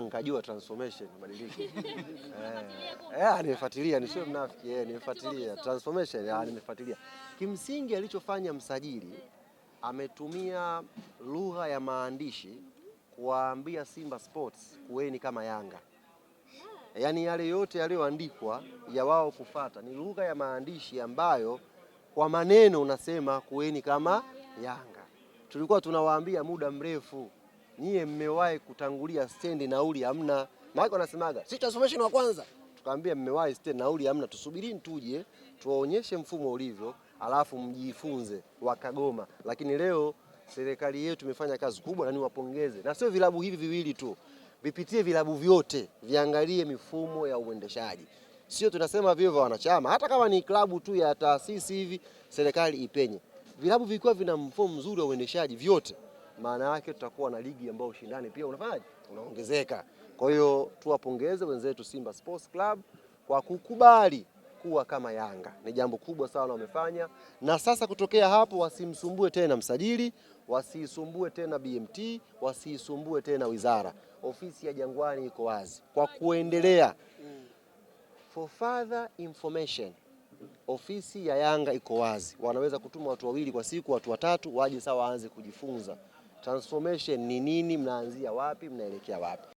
Nikajua transformation mabadiliko. Nimefuatilia, nisiwe mnafiki, nimefuatilia transformation, nimefuatilia. Kimsingi alichofanya msajili ametumia lugha ya maandishi kuwaambia Simba Sports kuweni kama Yanga. Yaani yale yote yaliyoandikwa ya wao kufata ni lugha ya maandishi ambayo kwa maneno unasema kuweni kama Yanga. Tulikuwa tunawaambia muda mrefu, nyie mmewahi kutangulia stendi nauli hamna. Maana wanasemaga si transformation wa kwanza. Tukaambia mmewahi stendi nauli hamna, tusubirini tuje tuwaonyeshe mfumo ulivyo alafu mjifunze. Wakagoma. Lakini leo serikali yetu imefanya kazi kubwa na niwapongeze. Na sio vilabu hivi viwili tu, vipitie vilabu vyote viangalie mifumo ya uendeshaji. Sio tunasema vio vya wanachama, hata kama ni klabu tu ya taasisi hivi, serikali ipenye. Vilabu vikiwa vina mfumo mzuri wa uendeshaji vyote, maana yake tutakuwa na ligi ambayo ushindani pia unaongezeka. Kwa hiyo tuwapongeze wenzetu Simba Sports Club kwa kukubali kuwa kama Yanga. Ni jambo kubwa sana wamefanya, na sasa kutokea hapo wasimsumbue tena msajili, wasisumbue tena BMT, wasisumbue tena wizara. Ofisi ya Jangwani iko wazi kwa kuendelea. For further information, ofisi ya Yanga iko wazi. Wanaweza kutuma watu wawili kwa siku, watu watatu, waje sawa waanze kujifunza transformation ni nini, mnaanzia wapi, mnaelekea wapi.